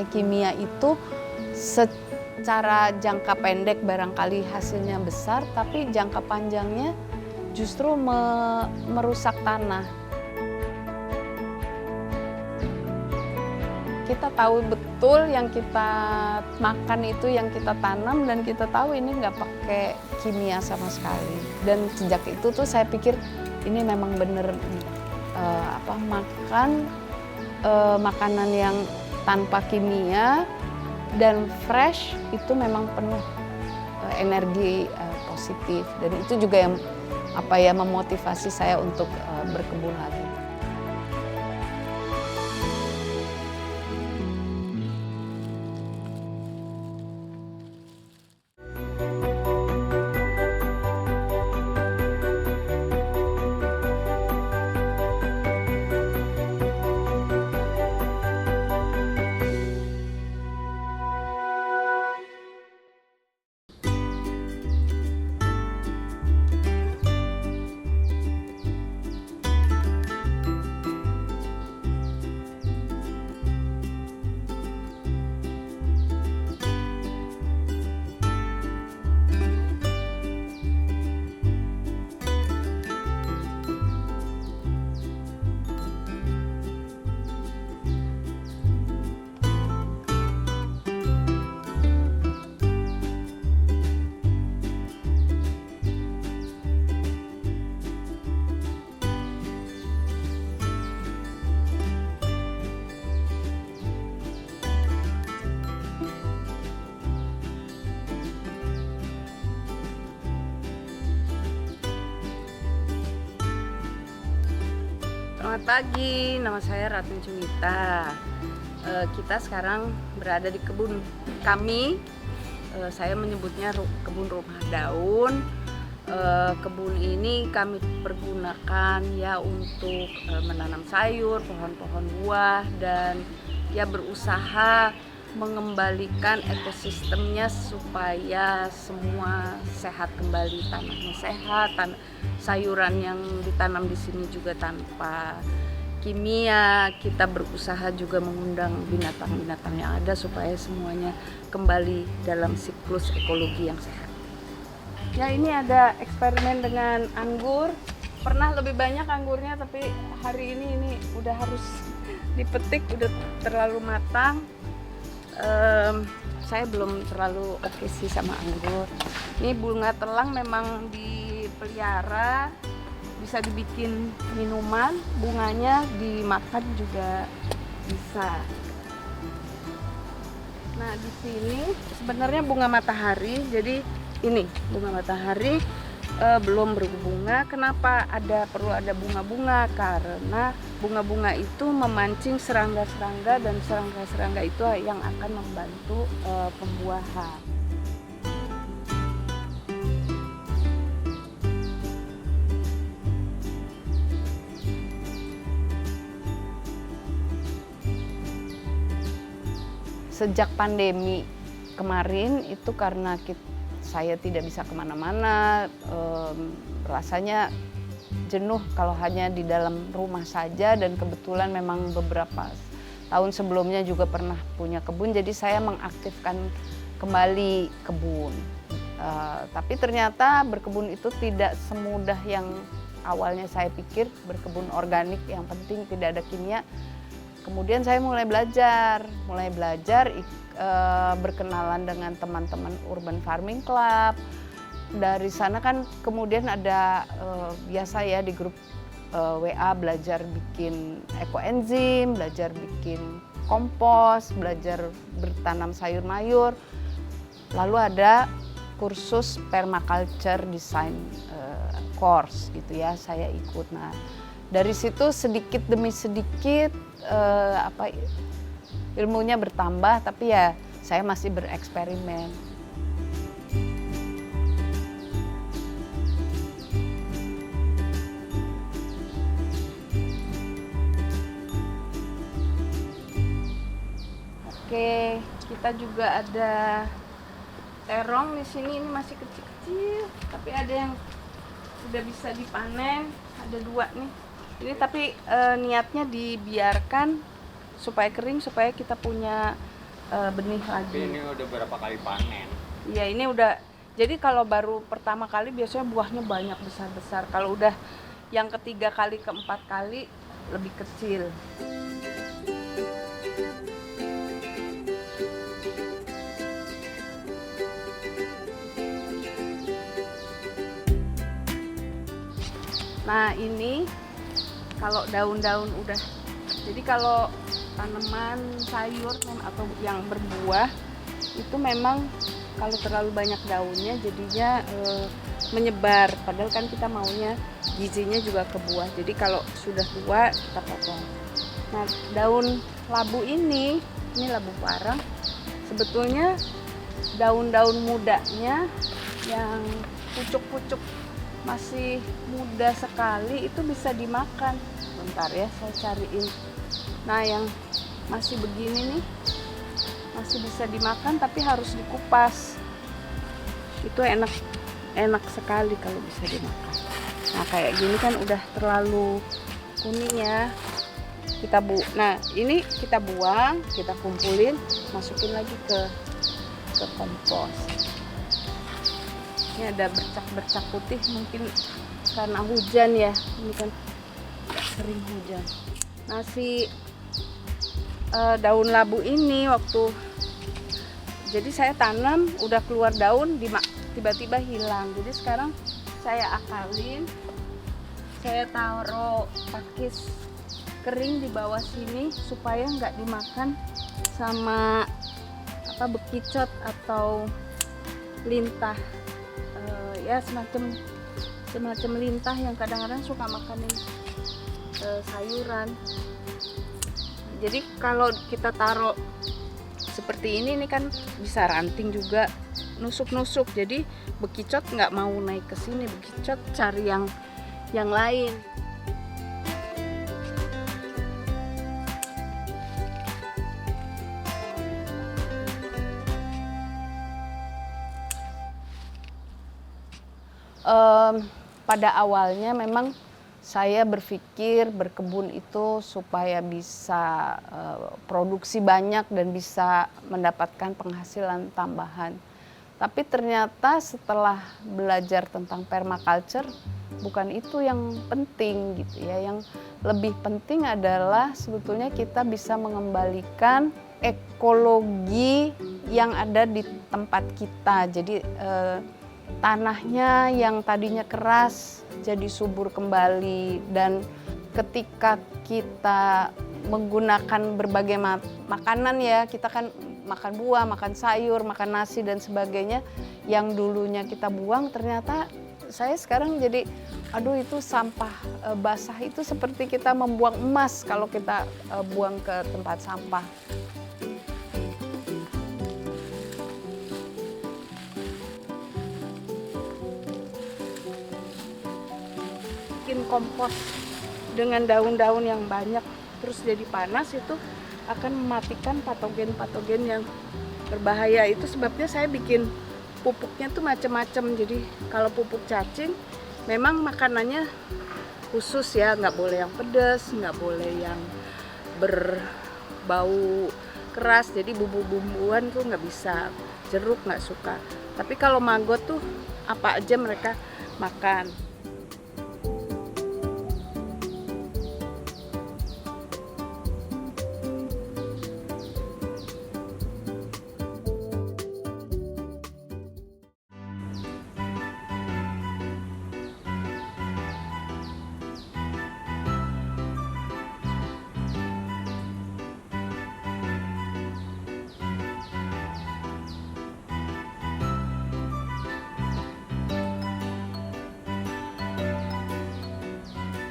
kimia itu secara jangka pendek barangkali hasilnya besar, tapi jangka panjangnya justru merusak tanah. Kita tahu betul yang kita makan itu yang kita tanam, dan kita tahu ini nggak pakai kimia sama sekali. Dan sejak itu tuh saya pikir ini memang benar makan makanan yang tanpa kimia dan fresh itu memang penuh energi positif, dan itu juga yang memotivasi saya untuk berkebun lagi. Selamat pagi, nama saya Ratna Cumita. Kita sekarang berada di kebun kami. Saya menyebutnya kebun rumah daun. Kebun ini kami pergunakan ya untuk menanam sayur, pohon-pohon buah, dan ya berusaha mengembalikan ekosistemnya supaya semua sehat kembali, tanahnya sehat, sayuran yang ditanam di sini juga tanpa kimia. Kita berusaha juga mengundang binatang-binatang yang ada supaya semuanya kembali dalam siklus ekologi yang sehat. Ya, ini ada eksperimen dengan anggur. Pernah lebih banyak anggurnya, tapi hari ini udah harus dipetik, udah terlalu matang. Saya belum terlalu oke sih sama anggur. Ini bunga telang memang dipelihara, bisa dibikin minuman, bunganya dimakan juga bisa. Nah, di sini sebenarnya bunga matahari. Jadi ini bunga matahari belum berbunga. Kenapa perlu ada bunga-bunga? Karena bunga-bunga itu memancing serangga-serangga, dan serangga-serangga itu yang akan membantu pembuahan. Sejak pandemi kemarin itu karena saya tidak bisa kemana-mana, rasanya jenuh kalau hanya di dalam rumah saja, dan kebetulan memang beberapa tahun sebelumnya juga pernah punya kebun, jadi saya mengaktifkan kembali kebun. Tapi ternyata berkebun itu tidak semudah yang awalnya saya pikir. Berkebun organik yang penting tidak ada kimia. Kemudian saya mulai belajar berkenalan dengan teman-teman Urban Farming Club. Dari sana kan kemudian ada biasa ya di grup WA belajar bikin ekoenzim, belajar bikin kompos, belajar bertanam sayur mayur. Lalu ada kursus permaculture design course gitu ya, saya ikut. Nah, dari situ sedikit demi sedikit ilmunya bertambah, tapi ya saya masih bereksperimen. Oke, kita juga ada terong di sini. Ini masih kecil-kecil, tapi ada yang sudah bisa dipanen. Ada 2 nih. Ini tapi niatnya dibiarkan supaya kering, supaya kita punya benih Tapi lagi. ini udah berapa kali panen? Iya, ini udah. Jadi kalau baru pertama kali biasanya buahnya banyak besar-besar. Kalau udah yang ketiga kali, keempat kali lebih kecil. Nah, ini kalau daun-daun udah. Jadi kalau tanaman sayur atau yang berbuah itu memang kalau terlalu banyak daunnya jadinya menyebar, padahal kan kita maunya gizinya juga ke buah. Jadi kalau sudah tua kita potong. Nah, daun labu ini labu parang, sebetulnya daun-daun mudanya yang pucuk-pucuk masih muda sekali itu bisa dimakan. Bentar ya, saya cariin. Nah, yang masih begini nih masih bisa dimakan tapi harus dikupas. Itu enak sekali kalau bisa dimakan. Nah, kayak gini kan udah terlalu kuning ya. Nah, ini kita buang, kita kumpulin, masukin lagi ke kompos. Ini ada bercak-bercak putih, mungkin karena hujan ya. Ini kan sering hujan. Nah, daun labu ini jadi saya tanam udah keluar daun, tiba-tiba hilang. Jadi sekarang saya akalin, saya taruh pakis kering di bawah sini supaya nggak dimakan sama bekicot atau lintah. Ya semacam lintah yang kadang-kadang suka makanin sayuran. Jadi kalau kita taruh seperti ini kan bisa ranting juga, nusuk-nusuk. Jadi bekicot nggak mau naik ke sini, bekicot cari yang lain. Pada awalnya memang saya berpikir berkebun itu supaya bisa produksi banyak dan bisa mendapatkan penghasilan tambahan. Tapi ternyata setelah belajar tentang permaculture, bukan itu yang penting gitu ya. Yang lebih penting adalah sebetulnya kita bisa mengembalikan ekologi yang ada di tempat kita. Jadi tanahnya yang tadinya keras jadi subur kembali, dan ketika kita menggunakan berbagai makanan ya, kita kan makan buah, makan sayur, makan nasi dan sebagainya yang dulunya kita buang, ternyata saya sekarang jadi aduh itu sampah basah itu seperti kita membuang emas kalau kita buang ke tempat sampah. Bikin kompos dengan daun-daun yang banyak terus jadi panas itu akan mematikan patogen-patogen yang berbahaya. Itu sebabnya saya bikin pupuknya tuh macam-macam. Jadi kalau pupuk cacing memang makanannya khusus ya, nggak boleh yang pedas, nggak boleh yang berbau keras. Jadi bumbu-bumbuan tuh nggak bisa, jeruk nggak suka. Tapi kalau maggot tuh apa aja mereka makan.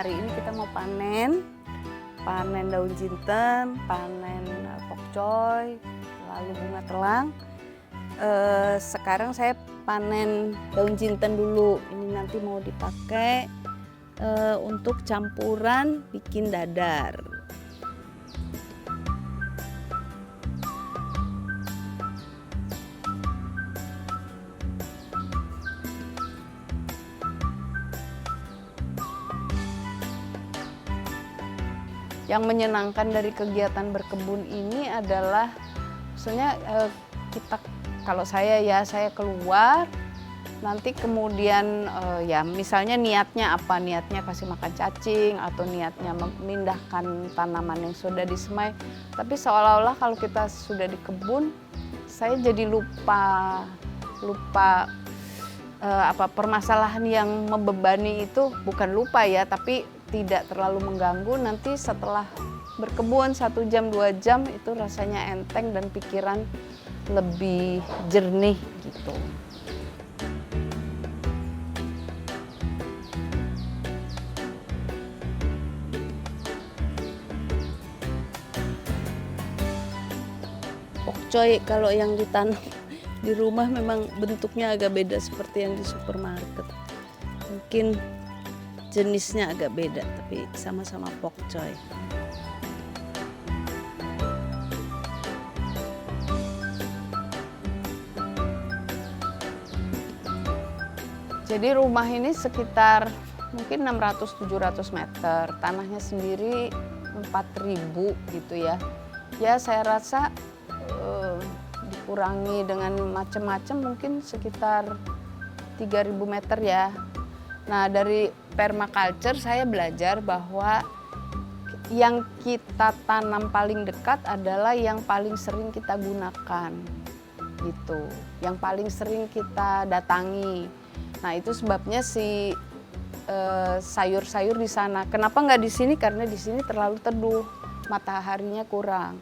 Hari ini kita mau panen daun jinten, panen pokcoy, lalu bunga telang. Sekarang saya panen daun jinten dulu. Ini nanti mau dipakai untuk campuran bikin dadar. Yang menyenangkan dari kegiatan berkebun ini adalah Maksudnya kita, kalau saya keluar, nanti kemudian ya misalnya niatnya apa, niatnya kasih makan cacing atau niatnya memindahkan tanaman yang sudah disemai. Tapi seolah-olah kalau kita sudah di kebun, saya jadi lupa permasalahan yang membebani itu, bukan lupa ya, tapi tidak terlalu mengganggu. Nanti setelah berkebun 1 jam 2 jam itu rasanya enteng dan pikiran lebih jernih gitu. Pokcoy kalau yang ditanam di rumah memang bentuknya agak beda seperti yang di supermarket. Mungkin jenisnya agak beda, tapi sama-sama pokcoy. Jadi rumah ini sekitar mungkin 600-700 meter, tanahnya sendiri 4.000 gitu ya. Ya saya rasa dikurangi dengan macam-macam mungkin sekitar 3.000 meter ya. Nah dari permaculture saya belajar bahwa yang kita tanam paling dekat adalah yang paling sering kita gunakan gitu, yang paling sering kita datangi. Nah itu sebabnya si sayur-sayur di sana. Kenapa nggak di sini? Karena di sini terlalu teduh, mataharinya kurang.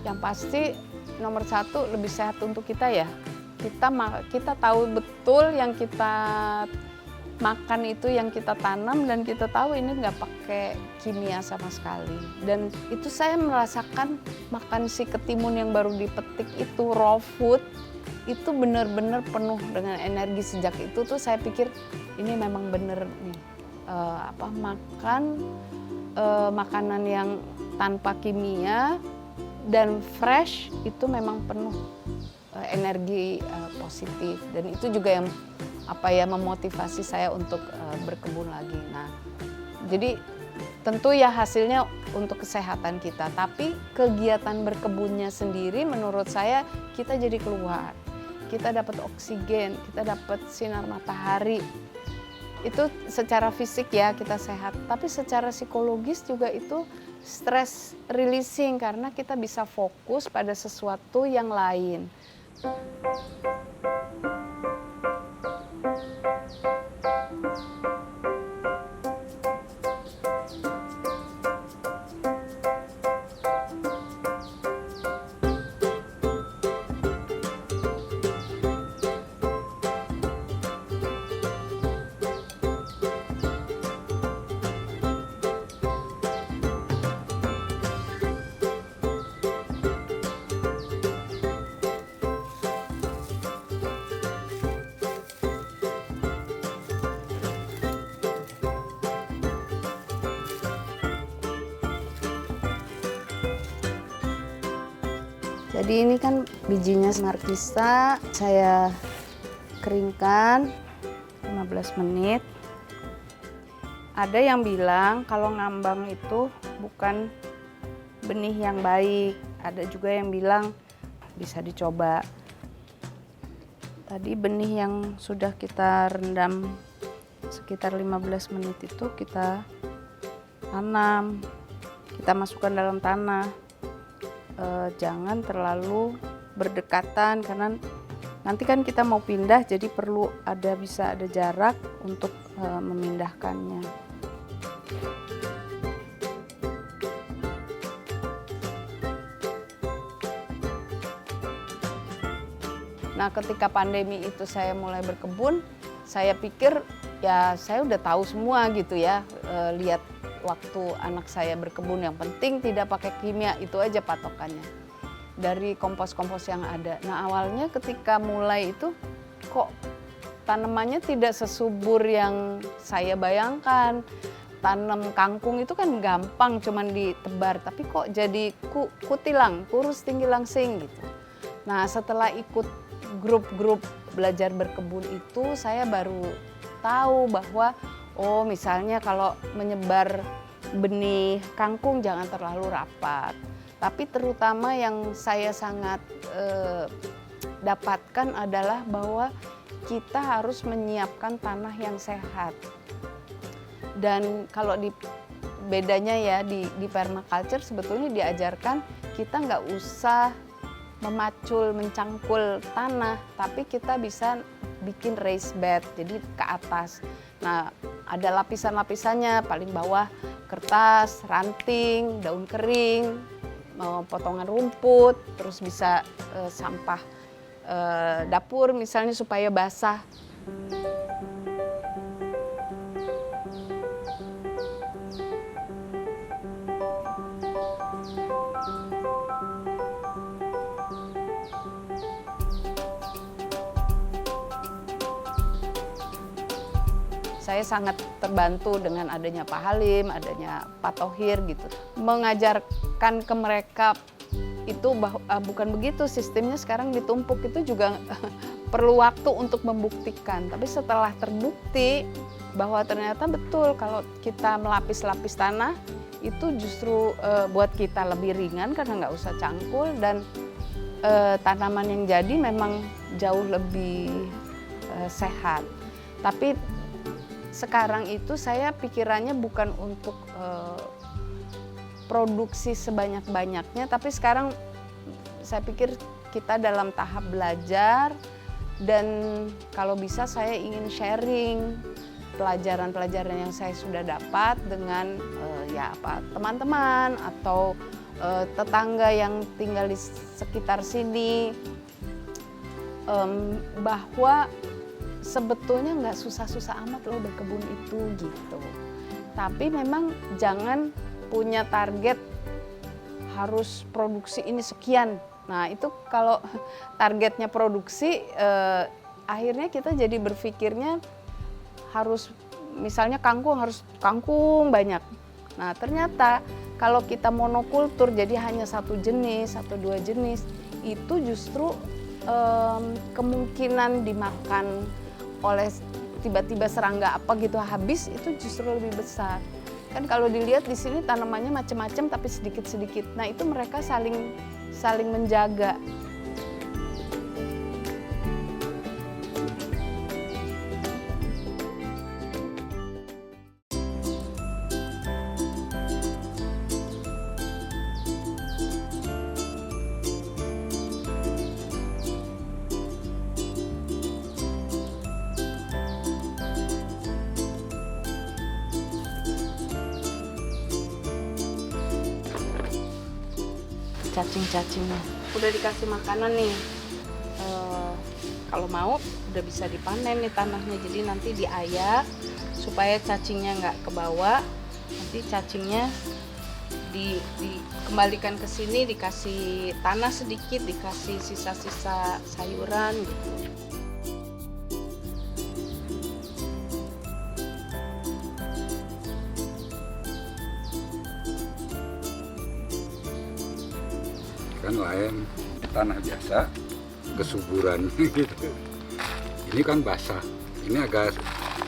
Yang pasti nomor 1 lebih sehat untuk kita ya. Kita tahu betul yang kita makan itu yang kita tanam, dan kita tahu ini nggak pakai kimia sama sekali. Dan itu saya merasakan makan si ketimun yang baru dipetik itu, raw food, itu benar-benar penuh dengan energi. Sejak itu tuh saya pikir ini memang benar nih, makan makanan yang tanpa kimia dan fresh itu memang penuh energi positif, dan itu juga yang memotivasi saya untuk berkebun lagi. Nah, jadi tentu ya hasilnya untuk kesehatan kita, tapi kegiatan berkebunnya sendiri menurut saya kita jadi keluar, kita dapat oksigen, kita dapat sinar matahari. Itu secara fisik ya kita sehat, tapi secara psikologis juga itu stress releasing karena kita bisa fokus pada sesuatu yang lain. Jadi ini kan bijinya markisa, saya keringkan 15 menit. Ada yang bilang kalau ngambang itu bukan benih yang baik. Ada juga yang bilang bisa dicoba. Tadi benih yang sudah kita rendam sekitar 15 menit itu kita tanam. Kita masukkan dalam tanah. Jangan terlalu berdekatan karena nanti kan kita mau pindah, jadi perlu bisa ada jarak untuk memindahkannya. Nah, ketika pandemi itu saya mulai berkebun, saya pikir ya saya udah tahu semua gitu ya. Lihat waktu anak saya berkebun, yang penting tidak pakai kimia, itu aja patokannya. Dari kompos-kompos yang ada. Nah, awalnya ketika mulai itu kok tanamannya tidak sesubur yang saya bayangkan. Tanam kangkung itu kan gampang, cuman ditebar, tapi kok jadi kutilang, kurus tinggi langsing gitu. Nah, setelah ikut grup-grup belajar berkebun itu, saya baru tahu bahwa oh, misalnya kalau menyebar benih kangkung jangan terlalu rapat. Tapi terutama yang saya sangat dapatkan adalah bahwa kita harus menyiapkan tanah yang sehat. Dan kalau bedanya ya di permaculture sebetulnya diajarkan kita nggak usah mencangkul tanah, tapi kita bisa bikin raised bed, jadi ke atas. Nah, ada lapisan-lapisannya, paling bawah kertas, ranting, daun kering, potongan rumput, terus bisa sampah dapur misalnya supaya basah. Saya sangat terbantu dengan adanya Pak Halim, adanya Pak Thohir gitu. Mengajarkan ke mereka itu bukan begitu sistemnya sekarang ditumpuk, itu juga perlu waktu untuk membuktikan. Tapi setelah terbukti bahwa ternyata betul kalau kita melapis-lapis tanah itu justru buat kita lebih ringan karena nggak usah cangkul, dan tanaman yang jadi memang jauh lebih sehat. Tapi sekarang itu saya pikirannya bukan untuk produksi sebanyak-banyaknya, tapi sekarang saya pikir kita dalam tahap belajar, dan kalau bisa saya ingin sharing pelajaran-pelajaran yang saya sudah dapat dengan teman-teman atau tetangga yang tinggal di sekitar sini, bahwa sebetulnya nggak susah-susah amat loh berkebun itu gitu. Tapi memang jangan punya target harus produksi ini sekian. Nah, itu kalau targetnya produksi, akhirnya kita jadi berpikirnya harus misalnya kangkung harus kangkung banyak. Nah, ternyata kalau kita monokultur jadi hanya satu jenis atau dua jenis, itu justru kemungkinan dimakan oleh tiba-tiba serangga apa gitu habis itu justru lebih besar. Kan kalau dilihat di sini tanamannya macam-macam tapi sedikit-sedikit. Nah, itu mereka saling menjaga. Cacing-cacingnya udah dikasih makanan nih, kalau mau udah bisa dipanen nih tanahnya, jadi nanti diayak supaya cacingnya nggak ke bawah, nanti cacingnya dikembalikan ke sini, dikasih tanah sedikit, dikasih sisa-sisa sayuran gitu. Kan lain tanah biasa kesuburannya gitu. Ini kan basah, ini agak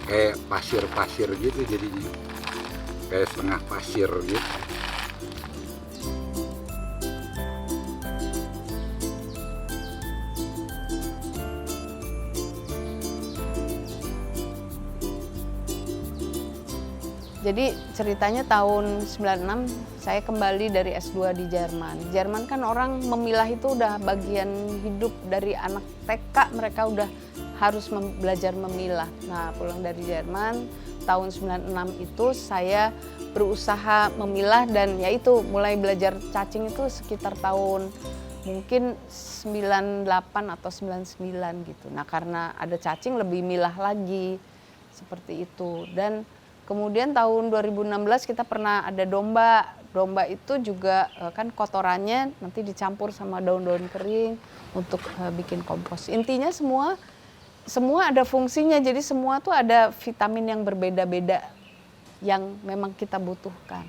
kayak pasir-pasir gitu jadinya. kayak setengah pasir gitu. Jadi ceritanya tahun 96 saya kembali dari S2 di Jerman. Jerman kan orang memilah itu udah bagian hidup dari anak TK, mereka udah harus belajar memilah. Nah, pulang dari Jerman tahun 96 itu saya berusaha memilah dan ya itu mulai belajar cacing itu sekitar tahun mungkin 98 atau 99 gitu. Nah, karena ada cacing lebih milah lagi seperti itu. Dan kemudian tahun 2016 kita pernah ada domba. Domba itu juga kan kotorannya nanti dicampur sama daun-daun kering untuk bikin kompos. Intinya semua ada fungsinya. Jadi semua tuh ada vitamin yang berbeda-beda yang memang kita butuhkan.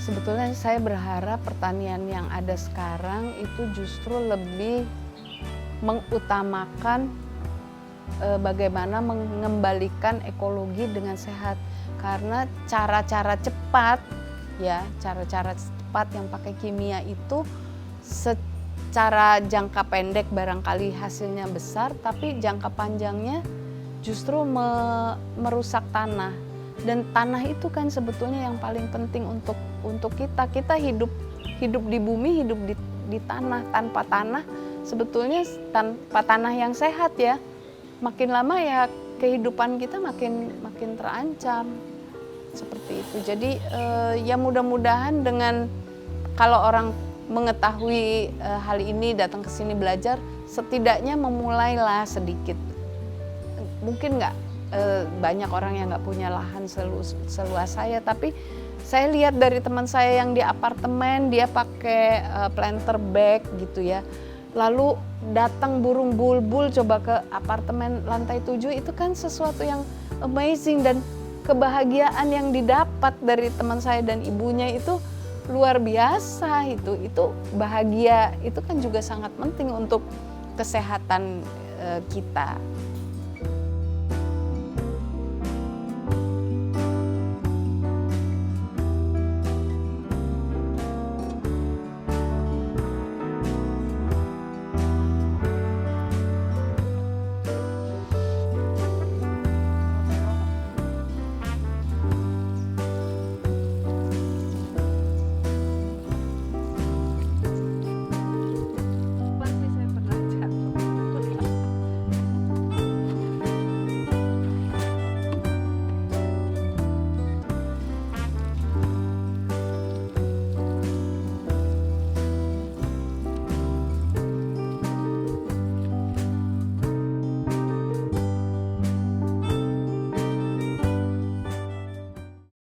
Sebetulnya saya berharap pertanian yang ada sekarang itu justru lebih mengutamakan bagaimana mengembalikan ekologi dengan sehat. Karena cara-cara cepat yang pakai kimia itu secara jangka pendek barangkali hasilnya besar, tapi jangka panjangnya justru merusak tanah. Dan tanah itu kan sebetulnya yang paling penting untuk kita. Kita hidup di bumi, hidup di tanah. Tanpa tanah sebetulnya tanpa tanah yang sehat ya, makin lama ya kehidupan kita makin terancam seperti itu. Jadi ya mudah-mudahan dengan kalau orang mengetahui hal ini datang ke sini belajar, setidaknya memulailah sedikit. Mungkin nggak banyak orang yang nggak punya lahan seluas saya, tapi saya lihat dari teman saya yang di apartemen dia pakai planter bag gitu ya, lalu datang burung bulbul coba ke apartemen lantai 7, itu kan sesuatu yang amazing, dan kebahagiaan yang didapat dari teman saya dan ibunya itu luar biasa. Itu bahagia, itu kan juga sangat penting untuk kesehatan kita.